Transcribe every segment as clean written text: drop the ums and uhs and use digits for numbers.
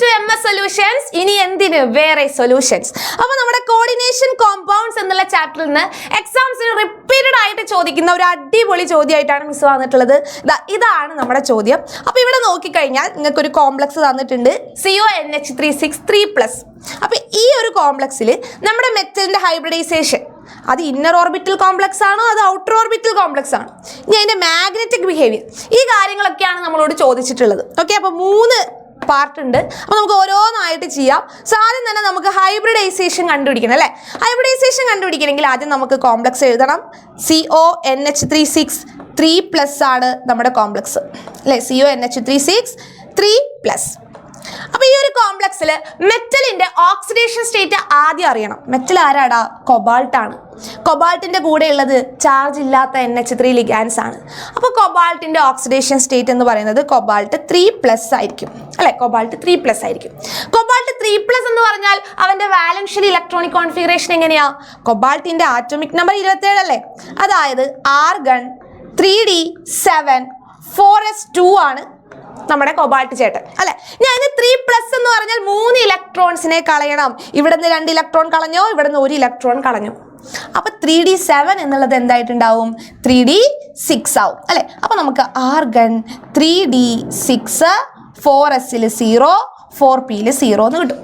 to MS Solutions. ഇനി എന്തിന് വേറെ സൊല്യൂഷൻസ്. അപ്പോൾ നമ്മുടെ കോർഡിനേഷൻ കോമ്പൗണ്ട്സ് എന്നുള്ള ചാപ്റ്ററിൽ നിന്ന് എക്സാംസിന് റിപ്പീറ്റഡ് ആയിട്ട് ചോദിക്കുന്ന ഒരു അടിപൊളി ചോദ്യമായിട്ടാണ് മിസ് വന്നിട്ടുള്ളത്. ഇതാണ് നമ്മുടെ ചോദ്യം. അപ്പോൾ ഇവിടെ നോക്കിക്കഴിഞ്ഞാൽ നിങ്ങൾക്ക് ഒരു കോംപ്ലക്സ് തന്നിട്ടുണ്ട് CONH363+. അപ്പോൾ ഈ ഒരു കോംപ്ലക്സിൽ നമ്മുടെ മെറ്റലിന്റെ ഹൈബ്രിഡൈസേഷൻ അത് ഇന്നർ ഓർബിറ്റൽ കോംപ്ലക്സ് ആണോ അത് ഔട്ടർ ഓർബിറ്റൽ കോംപ്ലക്സ് ആണോ, ഇനി അതിന്റെ മാഗ്നറ്റിക് ബിഹേവിയർ, ഈ കാര്യങ്ങളൊക്കെയാണ് നമ്മളോട് ചോദിച്ചിട്ടുള്ളത്. ഓക്കെ, അപ്പോൾ 3 പാർട്ട് ഉണ്ട്. അപ്പോൾ നമുക്ക് ഓരോന്നായിട്ട് ചെയ്യാം. സോ ആദ്യം തന്നെ നമുക്ക് ഹൈബ്രിഡൈസേഷൻ കണ്ടുപിടിക്കണം അല്ലേ. ഹൈബ്രിഡൈസേഷൻ കണ്ടുപിടിക്കണമെങ്കിൽ ആദ്യം നമുക്ക് കോംപ്ലക്സ് എഴുതണം. CONH363+ ആണ് നമ്മുടെ കോംപ്ലക്സ് അല്ലേ. CONH363+. അപ്പോൾ ഈ ഒരു കോംപ്ലക്സിൽ മെറ്റലിന്റെ ഓക്സിഡേഷൻ സ്റ്റേറ്റ് ആദ്യം അറിയണം. മെറ്റൽ ആരാടാ? കൊബാൾട്ട് ആണ്. കൊബാൾട്ടിന്റെ കൂടെ ഉള്ളത് ചാർജ് ഇല്ലാത്ത NH3 ലിഗാൻസ് ആണ്. അപ്പോൾ കൊബാൾട്ടിന്റെ ഓക്സിഡേഷൻ സ്റ്റേറ്റ് എന്ന് പറയുന്നത് കൊബാൾട്ട് 3+ ആയിരിക്കും അല്ലെ. കൊബാൾട്ട് 3+ ആയിരിക്കും. കൊബാൾട്ട് 3+ എന്ന് പറഞ്ഞാൽ അവന്റെ വാലൻഷ്യൽ ഇലക്ട്രോണിക് കോൺഫിഗറേഷൻ എങ്ങനെയാ? കൊബാൾട്ടിന്റെ ആറ്റോമിക് നമ്പർ 27 അല്ലേ. അതായത് ആർഗൺ 3d7 4s2 ആണ് നമ്മുടെ കൊബാൾട്ട് ചേട്ടൻ അല്ലെ. ഞാൻ 3+ എന്ന് പറഞ്ഞാൽ 3 ഇലക്ട്രോൺസിനെ കളയണം. ഇവിടെ നിന്ന് 2 ഇലക്ട്രോൺ കളഞ്ഞോ, ഇവിടെ നിന്ന് 1 ഇലക്ട്രോൺ കളഞ്ഞു. അപ്പൊ 3d7 എന്നുള്ളത് എന്തായിട്ടുണ്ടാവും? 3d6 ആവും അല്ലെ. അപ്പൊ നമുക്ക് ആർഗൺ 3d6 4s 0 4p 0 എന്ന് കിട്ടും.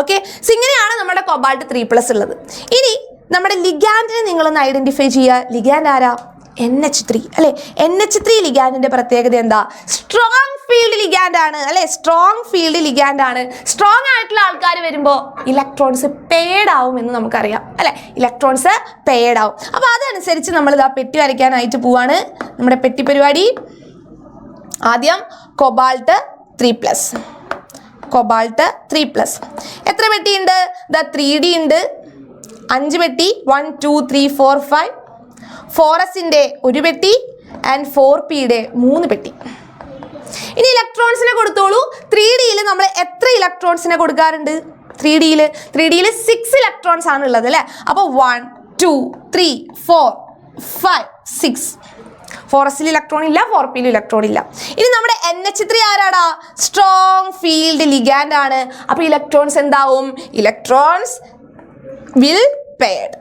ഓക്കെ, സോ ഇങ്ങനെയാണ് നമ്മുടെ കൊബാൾട്ട് 3+ ഉള്ളത്. ഇനി നമ്മുടെ ലിഗാൻഡിനെ നിങ്ങളൊന്ന് ഐഡന്റിഫൈ ചെയ്യുക. ലിഗാൻഡ് ആരാ? NH3 അല്ലെ. NH3 ലിഗാൻഡിന്റെ പ്രത്യേകത എന്താ? സ്ട്രോങ് ഫീൽഡ് ലിഗാൻഡ് ആണ് അല്ലെ. സ്ട്രോങ് ഫീൽഡ് ലിഗാൻഡ് ആണ്. സ്ട്രോങ് ആയിട്ടുള്ള ആൾക്കാർ വരുമ്പോൾ ഇലക്ട്രോൺസ് പെയ്ഡ് ആവും എന്ന് നമുക്കറിയാം അല്ലെ. ഇലക്ട്രോൺസ് പെയ്ഡ് ആവും. അപ്പൊ അതനുസരിച്ച് നമ്മൾ ഇതാ പെട്ടി വരയ്ക്കാനായിട്ട് പോവാണ്. നമ്മുടെ പെട്ടി പരിപാടി ആദ്യം കൊബാൾട്ട് 3+. കൊബാൾട്ട് 3+. എത്ര പെട്ടി ഉണ്ട്? 3d ഉണ്ട് 5 പെട്ടി. 1 2 3 4 5. 4sന്റെ 1 പെട്ടി ആൻഡ് 4pയുടെ 3 പെട്ടി. ഇനി ഇലക്ട്രോൺസിനെ കൊടുത്തോളൂ. 3dയിൽ നമ്മൾ എത്ര ഇലക്ട്രോൺസിനെ കൊടുക്കാറുണ്ട്? 3dയിൽ 6 ഇലക്ട്രോൺസ് ആണ് ഉള്ളത് അല്ലേ. അപ്പോൾ 1 2 3 4 5 6. 4sൽ ഇലക്ട്രോൺ ഇല്ല, 4pയിൽ ഇലക്ട്രോൺ ഇല്ല. ഇനി നമ്മുടെ NH3 ആരാടാ? സ്ട്രോങ് ഫീൽഡ് ലിഗാൻഡ് ആണ്. അപ്പോൾ ഇലക്ട്രോൺസ് എന്താവും? Electrons will paired.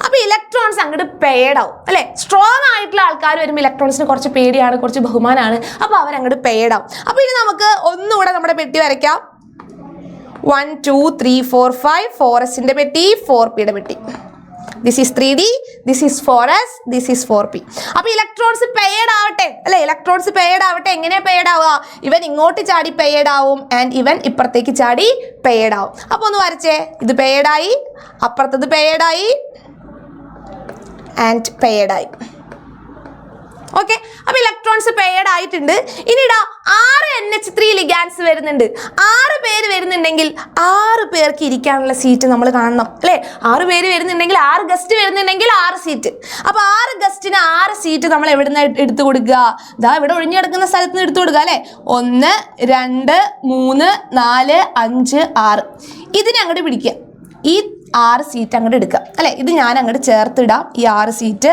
അപ്പൊ ഇലക്ട്രോൺസ് അങ്ങോട്ട് പെയ്ഡ് ആവും അല്ലെ. സ്ട്രോങ് ആയിട്ടുള്ള ആൾക്കാർ വരുമ്പോൾ ഇലക്ട്രോൺസിന് കുറച്ച് പേടിയാണ്, കുറച്ച് ബഹുമാനാണ്. അപ്പൊ അവരങ്ങോട്ട് പെയ്ഡ് ആവും. അപ്പൊ ഇനി നമുക്ക് ഒന്നുകൂടെ നമ്മുടെ പെട്ടി വരയ്ക്കാം. 1 2 3 4 5. 4sന്റെ പെട്ടി, 4pയുടെ പെട്ടി. This is 3d, this is 4s, this is 4p. അപ്പൊ ഇലക്ട്രോൺസ് പെയ്ഡ് ആവട്ടെ അല്ലെ. ഇലക്ട്രോൺസ് പെയ്ഡ് ആവട്ടെ. എങ്ങനെയാ പെയ്ഡ് ആവുക? ഇവൻ ഇങ്ങോട്ട് ചാടി പെയ്ഡ് ആവും ആൻഡ് ഇവൻ ഇപ്പുറത്തേക്ക് ചാടി പെയ്ഡ് ആവും. അപ്പൊ ഒന്ന് വരച്ചേ. ഇത് പെയ്ഡ് ആയി, അപ്പുറത്തത് പെയ്ഡ് ആയി ആൻഡ് പെയ്ഡ് ആയി. ഓക്കെ, അപ്പൊ ഇലക്ട്രോൺസ് പെയ്ഡ് ആയിട്ടുണ്ട്. ഇനി 6 NH3 ലിഗാൻസ് വരുന്നുണ്ട്. 6 പേര് വരുന്നുണ്ടെങ്കിൽ 6 പേർക്ക് ഇരിക്കാനുള്ള സീറ്റ് നമ്മൾ കാണണം അല്ലെ. 6 പേര് വരുന്നുണ്ടെങ്കിൽ 6 ഗസ്റ്റ് വരുന്നുണ്ടെങ്കിൽ 6 സീറ്റ്. അപ്പൊ 6 ഗസ്റ്റിന് 6 സീറ്റ് നമ്മൾ എവിടെ നിന്ന് എടുത്തു കൊടുക്കുക? ഇതാ ഇവിടെ ഒഴിഞ്ഞു കിടക്കുന്ന സ്ഥലത്ത് നിന്ന് എടുത്തു കൊടുക്കുക അല്ലെ. 1 2 3 4 5 6. ഇതിനെ അങ്ങോട്ട് പിടിക്കുക. ഈ 6 സീറ്റ് അങ്ങോട്ട് എടുക്കുക അല്ലെ. ഇത് ഞാൻ അങ്ങോട്ട് ചേർത്തിടാം. ഈ 6 സീറ്റ്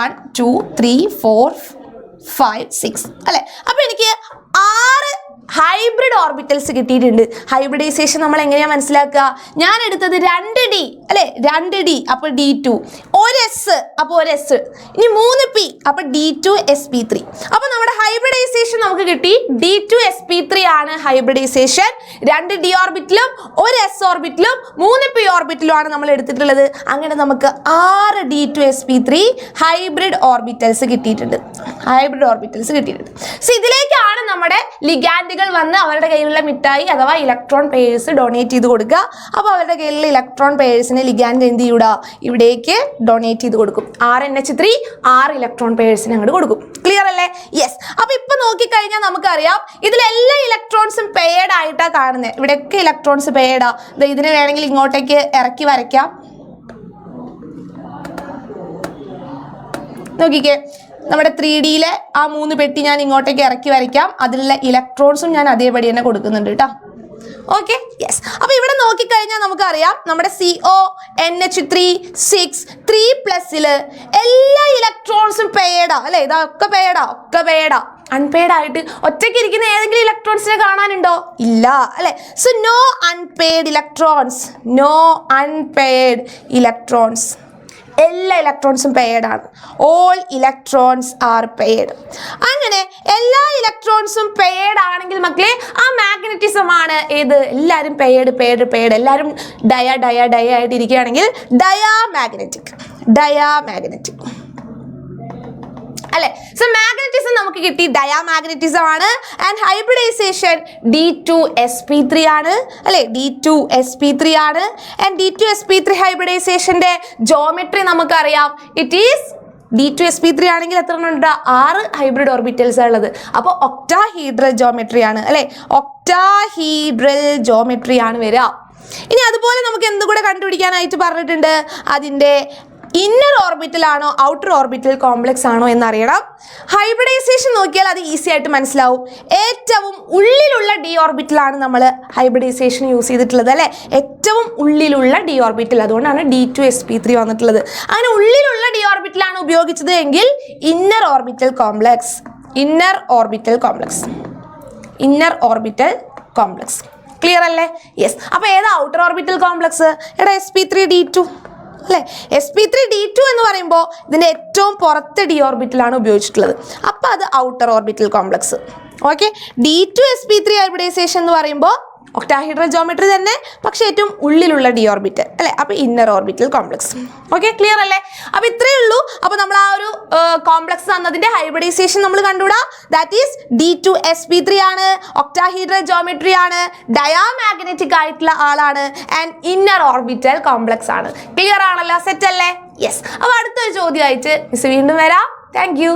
1 2 3 4 5 6 അല്ലെ. അപ്പൊ എനിക്ക് 6 ഹൈബ്രിഡ് ഓർബിറ്റൽസ് കിട്ടിയിട്ടുണ്ട്. ഹൈബ്രിഡൈസേഷൻ നമ്മൾ എങ്ങനെയാ മനസ്സിലാക്കുക? ഞാൻ എടുത്തത് 2d അല്ലെ. 2d അപ്പൊ d2, 1s അപ്പൊ 1s, ഇനി 3p അപ്പൊ d2sp3. അപ്പൊ നമ്മുടെ ഹൈബ്രിഡൈസേഷൻ നമുക്ക് കിട്ടി. d2sp3 ആണ് ഹൈബ്രിഡൈസേഷൻ. 2d ഓർബിറ്റലും 1s ഓർബിറ്റലും 3p ഓർബിറ്റലും ആണ് നമ്മൾ എടുത്തിട്ടുള്ളത്. അങ്ങനെ നമുക്ക് 6 d2sp3 ഹൈബ്രിഡ് ഓർബിറ്റൽസ് കിട്ടിയിട്ടുണ്ട്. ഹൈബ്രിഡ് ഓർബിറ്റൽസ് കിട്ടിയിട്ടുണ്ട്. സോ ഇതിലേക്കാണ് നമ്മുടെ ലിഗാൻഡുകൾ വന്ന് അവരുടെ കയ്യിലുള്ള മിഠായി അഥവാ ഇലക്ട്രോൺ പെയേഴ്സ് ഡൊണേറ്റ് ചെയ്ത് കൊടുക്കുക. അപ്പോൾ അവരുടെ കയ്യിലുള്ള ഇലക്ട്രോൺ പെയേഴ്സിനെ ലിഗാൻഡ് എന്ത് ചെയ്യൂടാ? ഇവിടേക്ക് ഡൊണേറ്റ് ചെയ്ത് കൊടുക്കും. 6 NH3 6 ഇലക്ട്രോൺ പെയേഴ്സിനെ അങ്ങോട്ട് കൊടുക്കും. ക്ലിയർ അല്ലേ? യെസ്. അപ്പൊ ഇപ്പൊ നോക്കിക്കഴിഞ്ഞാൽ നമുക്കറിയാം ഇതിലെല്ലാ ഇലക്ട്രോൺസും പെയർഡ് ആയിട്ടാണ് കാണുന്നത്. ഇവിടെയൊക്കെ ഇലക്ട്രോൺസ് പെയർഡാ. ഇതിനെ വേണമെങ്കിൽ ഇങ്ങോട്ടേക്ക് ഇറക്കി വരയ്ക്കാം. നോക്കിക്കേ, നമ്മുടെ 3dയിലെ ആ 3 പെട്ടി ഞാൻ ഇങ്ങോട്ടേക്ക് ഇറക്കി വരയ്ക്കാം. അതിലുള്ള ഇലക്ട്രോൺസും ഞാൻ അതേപടി തന്നെ കൊടുക്കുന്നുണ്ട് കേട്ടോ. Okay, yes. അപ്പൊ ഇവിടെ നോക്കിക്കഴിഞ്ഞാൽ നമുക്കറിയാം നമ്മുടെ CONH363+ല് എല്ലാ ഇലക്ട്രോൺസും പെയ്ഡാ അല്ലെ. ഇതൊക്കെ പെയ്ഡാ, ഒക്കെ പെയ്ഡാ. അൺപെയ്ഡ് ആയിട്ട് ഒറ്റയ്ക്ക് ഇരിക്കുന്ന ഏതെങ്കിലും ഇലക്ട്രോൺസിനെ കാണാനുണ്ടോ? ഇല്ല അല്ലെ. So no unpaired electrons, no unpaired electrons. എല്ലാ ഇലക്ട്രോൺസും പെയ്ഡ് ആണ്. All electrons are paired. അങ്ങനെ എല്ലാ ഇലക്ട്രോൺസും പെയ്ഡ് ആണെങ്കിൽ മക്കളെ ആ മാഗ്നറ്റിസം ആണ് ഏത്? എല്ലാവരും പെയ്ഡ് പെയ്ഡ് പെയ്ഡ്, എല്ലാവരും ഡയ ഡയ ഡയ ആയിട്ട് ഇരിക്കുകയാണെങ്കിൽ ഡയാമാഗ്നറ്റിക്, ഡയാമാഗ്നറ്റിക് അല്ലെ. സോ മാഗ്നറ്റിസം നമുക്ക് കിട്ടി, ഡയാമാഗ്നറ്റിസം ആണ്. ആൻഡ് ഹൈബ്രിഡൈസേഷൻ D2sp3 ആണ് അല്ലെ, D2sp3 ആണ്. ആൻഡ് D2sp3 ഹൈബ്രിഡൈസേഷന്റെ ജോമെട്രി നമുക്കറിയാം. ഇറ്റ് ഈസ് D2sp3 ആണെങ്കിൽ എത്ര ഉണ്ട്? 6 ഹൈബ്രിഡ് ഓർബിറ്റൽസ് ഉള്ളത്. അപ്പോൾ ഒക്ടാഹീഡ്രൽ ജോമെട്രി ആണ് അല്ലെ, ഒക്ടാഹീഡ്രൽ ജോമെട്രി ആണ് വരിക. ഇനി അതുപോലെ നമുക്ക് എന്തുകൂടെ കണ്ടുപിടിക്കാനായിട്ട് പറഞ്ഞിട്ടുണ്ട്? അതിൻ്റെ ഇന്നർ ഓർബിറ്റൽ ആണോ ഔട്ടർ ഓർബിറ്റൽ കോംപ്ലക്സ് ആണോ എന്നറിയണം. ഹൈബ്രിഡൈസേഷൻ നോക്കിയാൽ അത് ഈസി ആയിട്ട് മനസ്സിലാവും. ഏറ്റവും ഉള്ളിലുള്ള ഡി ഓർബിറ്റലാണ് നമ്മൾ ഹൈബ്രിഡൈസേഷൻ യൂസ് ചെയ്തിട്ടുള്ളത് അല്ലേ, ഏറ്റവും ഉള്ളിലുള്ള ഡി ഓർബിറ്റൽ. അതുകൊണ്ടാണ് D2sp3 വന്നിട്ടുള്ളത്. അങ്ങനെ ഉള്ളിലുള്ള ഡി ഓർബിറ്റലാണ് ഉപയോഗിച്ചത് എങ്കിൽ inner orbital complex, inner orbital complex, inner orbital complex. Clear അല്ലേ? യെസ്. അപ്പോൾ ഏതാ ഔട്ടർ ഓർബിറ്റൽ കോംപ്ലക്സ്? എടാ sp3d2 അല്ലേ. sp3d2 എന്ന് പറയുമ്പോൾ ഇതിൻ്റെ ഏറ്റവും പുറത്തെ ഡി ഓർബിറ്റലാണ് ഉപയോഗിച്ചിട്ടുള്ളത്. അപ്പോൾ അത് outer orbital complex. Okay. D2sp3 hybridisation എന്ന് പറയുമ്പോൾ ഒക്ടാഹീഡ്രൽ ജോമെട്രി തന്നെ, പക്ഷേ ഏറ്റവും ഉള്ളിലുള്ള ഡി ഓർബിറ്റൽ അല്ലേ, അപ്പോൾ inner orbital complex. Okay, clear അല്ലേ? അപ്പോൾ ഇത്രയേ ഉള്ളൂ. അപ്പോൾ നമ്മൾ ആ ഒരു കോംപ്ലക്സ് തന്നതിൻ്റെ ഹൈബ്രിഡൈസേഷൻ നമ്മൾ കണ്ടുകൂടാ. ദാറ്റ് ഈസ് D2sp3 ആണ്, ഒക്ടാഹീഡ്രൽ ജോമെട്രി ആണ്, ഡയാമാഗ്നറ്റിക് ആയിട്ടുള്ള ആളാണ്, ആൻഡ് ഇന്നർ ഓർബിറ്റൽ കോംപ്ലക്സ് ആണ്. ക്ലിയർ ആണല്ലോ? സെറ്റ് അല്ലേ? യെസ്. അപ്പോൾ അടുത്തൊരു ചോദ്യമായിട്ട് മിസ് വീണ്ടും വരാം. Thank you.